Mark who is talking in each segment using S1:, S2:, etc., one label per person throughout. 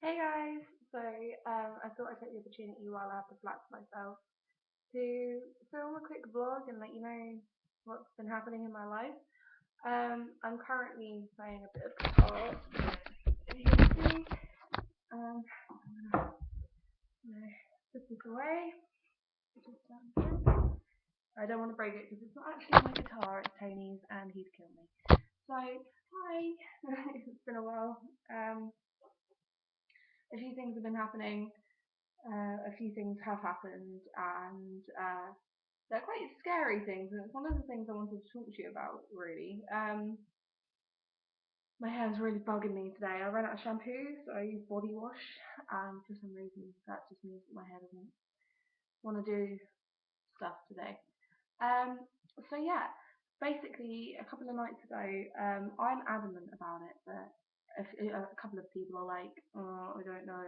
S1: Hey guys, I thought I'd take the opportunity while I have the flat to myself to film a quick vlog and let you know what's been happening in my life. I'm currently playing a bit of guitar, if you can see. I'm gonna put this away. Just down here. I don't want to break it because it's not actually my guitar, it's Tony's and he'd kill me. So, hi! It's been a while. A few things have been happening. A few things have happened, and they're quite scary things. And it's one of the things I wanted to talk to you about, really. My hair's really bugging me today. I ran out of shampoo, so I used body wash, and for some reason that just means that my hair doesn't want to do stuff today. Um, so yeah, basically a couple of nights ago, I'm adamant about it, but a couple of people are like, oh, I don't know.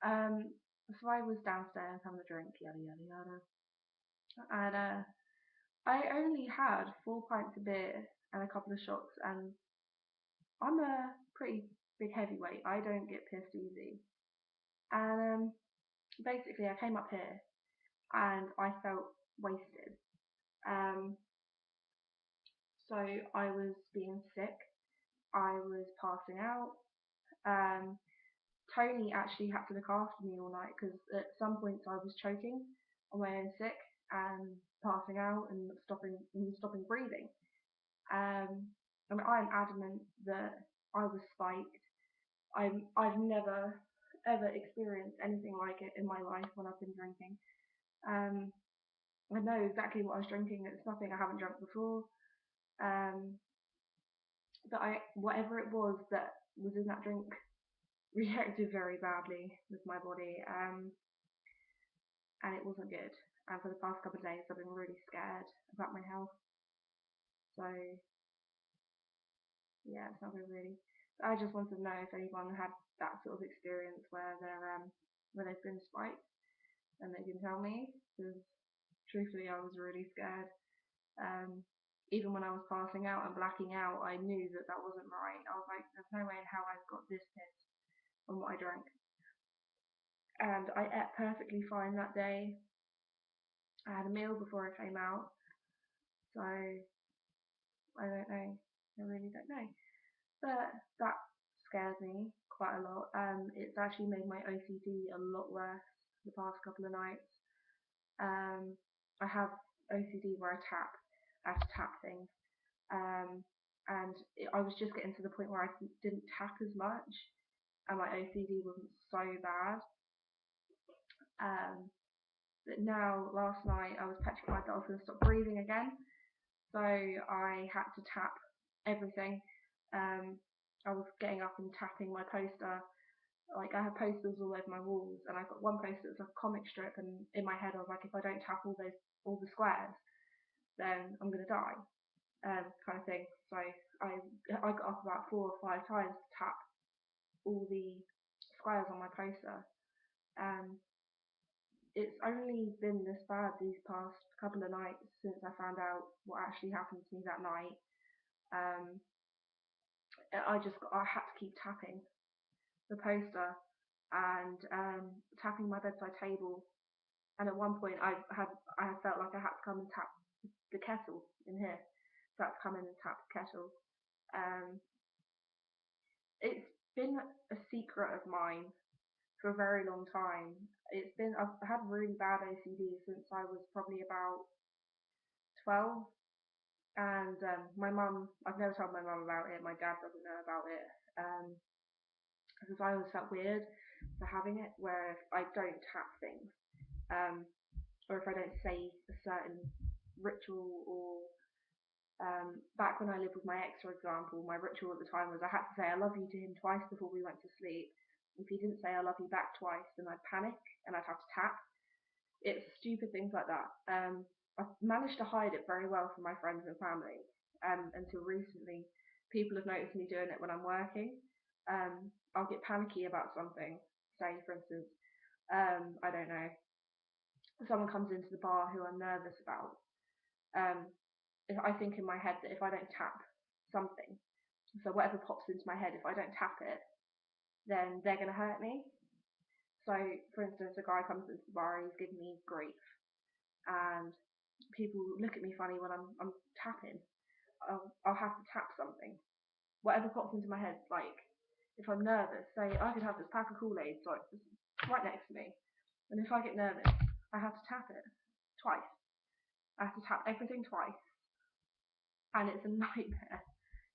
S1: Um, so I was downstairs having a drink, yada yada yada, and I only had 4 pints of beer and a couple of shots, and I'm a pretty big heavyweight. I don't get pissed easy. And basically, I came up here and I felt wasted. Um, so I was being sick. I was passing out. Um, Tony actually had to look after me all night because at some points I was choking on my own sick and passing out and stopping breathing. Um, I mean, I'm adamant that I was spiked. I've never ever experienced anything like it in my life when I've been drinking. Um, I know exactly what I was drinking. It's nothing I haven't drunk before. Um, but whatever it was that was in that drink reacted very badly with my body, and it wasn't good. And for the past couple of days, I've been really scared about my health. So yeah, it's not good really. I just wanted to know if anyone had that sort of experience where they've been spiked and they can tell me, because truthfully I was really scared. Um, Even when I was passing out and blacking out, I knew that that wasn't right. I was like, there's no way in hell I've got this pissed on what I drank. And I ate perfectly fine that day. I had a meal before I came out, so I don't know. I really don't know. But that scares me quite a lot. It's actually made my OCD a lot worse the past couple of nights. Um, I have OCD where I have to tap things, um, and I was just getting to the point where I didn't tap as much, and my OCD wasn't so bad. Um, but now, last night, I was petrified that I was going to stop breathing again, so I had to tap everything. Um, I was getting up and tapping my poster. Like, I have posters all over my walls, and I've got one poster that's a comic strip, and in my head I was like, if I don't tap all the squares, then I'm gonna die, kind of thing. So I got up about 4 or 5 times to tap all the squares on my poster. Um, it's only been this bad these past couple of nights since I found out what actually happened to me that night. Um, I had to keep tapping the poster and tapping my bedside table. And at one point, I felt like I had to come and tap the kettle in here. So I had to come in and tap the kettle. Um, it's been a secret of mine for a very long time. I've had really bad OCD since I was probably about 12, and I've never told my mum about it. My dad doesn't know about it, because I always felt weird for having it. Where if I don't tap things, um, or if I don't say a certain ritual, or back when I lived with my ex, for example, my ritual at the time was I had to say I love you to him twice before we went to sleep. If he didn't say I love you back twice, then I'd panic and I'd have to tap. It's stupid things like that. I've managed to hide it very well from my friends and family, until recently. People have noticed me doing it when I'm working. I'll get panicky about something. Say, for instance, I don't know, someone comes into the bar who I'm nervous about. Um, if I think in my head that if I don't tap something, so whatever pops into my head, if I don't tap it, then they're going to hurt me. So, for instance, a guy comes into the bar, he's giving me grief, and people look at me funny when I'm tapping. I'll have to tap something, whatever pops into my head. Like if I'm nervous, say I could have this pack of Kool-Aid like right next to me, and if I get nervous, I have to tap it twice. I have to tap everything twice, and it's a nightmare.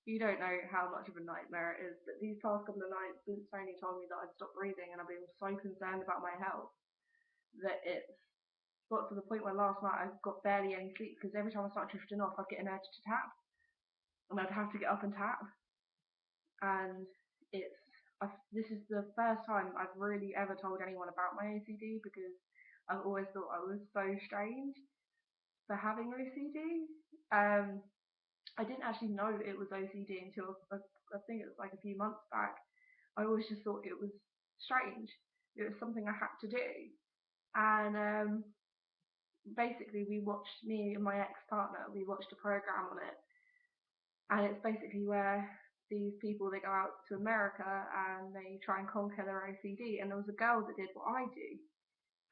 S1: You don't know how much of a nightmare it is, but these past couple of nights since Tony told me that I'd stopped breathing and I've been so concerned about my health that it's got to the point where last night I got barely any sleep because every time I start drifting off I'd get an urge to tap and I'd have to get up and tap. And this is the first time I've really ever told anyone about my OCD because I've always thought I was so strange for having OCD. I didn't actually know it was OCD until I think it was like a few months back. I always just thought it was strange. It was something I had to do. And basically, me and my ex-partner, we watched a program on it. And it's basically where these people, they go out to America and they try and conquer their OCD. And there was a girl that did what I do.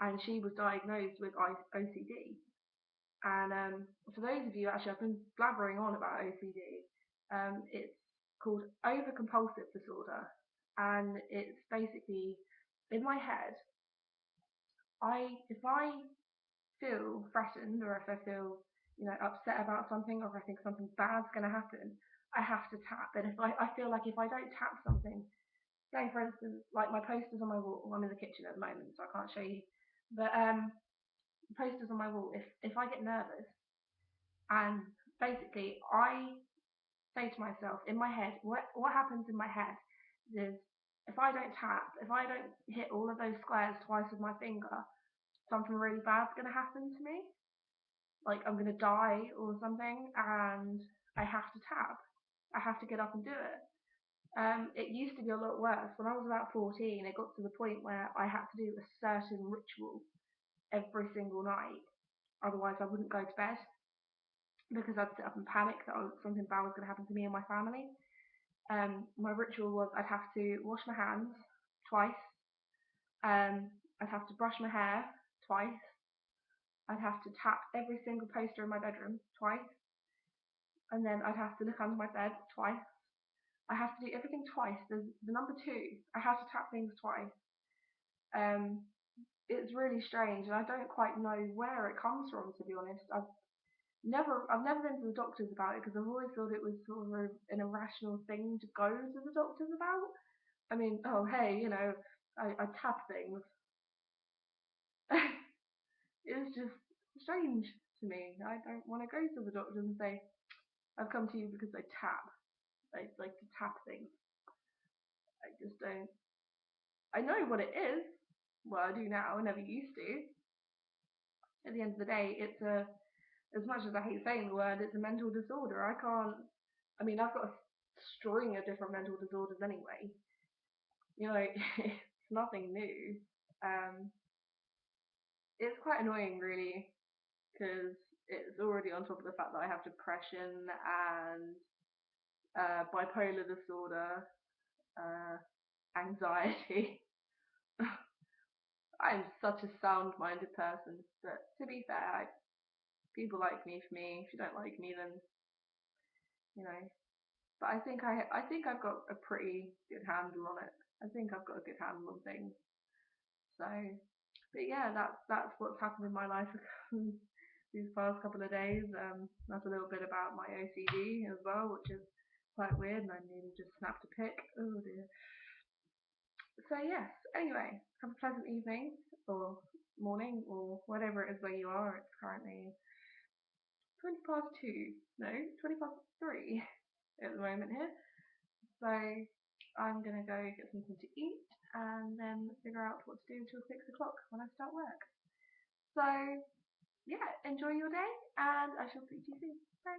S1: And she was diagnosed with OCD. And for those of you, actually, I've been blabbering on about OCD. It's called over-compulsive disorder, and it's basically in my head. If I feel threatened, or if I feel, upset about something, or if I think something bad's going to happen, I have to tap. And if I feel like if I don't tap something, say for instance, like my posters on my wall. I'm in the kitchen at the moment, so I can't show you. But posters on my wall. If I get nervous, and basically I say to myself in my head, what happens in my head is if I don't tap, if I don't hit all of those squares twice with my finger, something really bad's going to happen to me. Like I'm going to die or something, and I have to tap. I have to get up and do it. It used to be a lot worse. When I was about 14, it got to the point where I had to do a certain ritual every single night. Otherwise, I wouldn't go to bed because I'd sit up and panic that something bad was going to happen to me and my family. My ritual was I'd have to wash my hands twice. I'd have to brush my hair twice. I'd have to tap every single poster in my bedroom twice. And then I'd have to look under my bed twice. I have to do everything twice. There's the number 2. I have to tap things twice. It's really strange, and I don't quite know where it comes from, to be honest. I've never been to the doctors about it because I've always thought it was sort of an irrational thing to go to the doctors about. I mean, oh hey, I tap things. It's just strange to me. I don't want to go to the doctor and say, I've come to you because I tap. I like to tap things. I just don't. I know what it is. Well, I do now. I never used to. At the end of the day, as much as I hate saying the word, it's a mental disorder. I mean, I've got a string of different mental disorders anyway. It's nothing new. It's quite annoying, really, because it's already on top of the fact that I have depression and bipolar disorder, anxiety. I'm such a sound-minded person, but to be fair, people like me for me. If you don't like me, then you know. But I think I've got a pretty good handle on it. I think I've got a good handle on things. So, but yeah, that's what's happened in my life these past couple of days. That's a little bit about my OCD as well, which is quite weird, and I nearly just snapped a pic. Oh dear. So yes. Anyway, have a pleasant evening or morning or whatever it is where you are. It's currently 2. No, 3 at the moment here. So I'm gonna go get something to eat and then figure out what to do until 6 o'clock when I start work. So yeah, enjoy your day and I shall speak to you soon. Bye.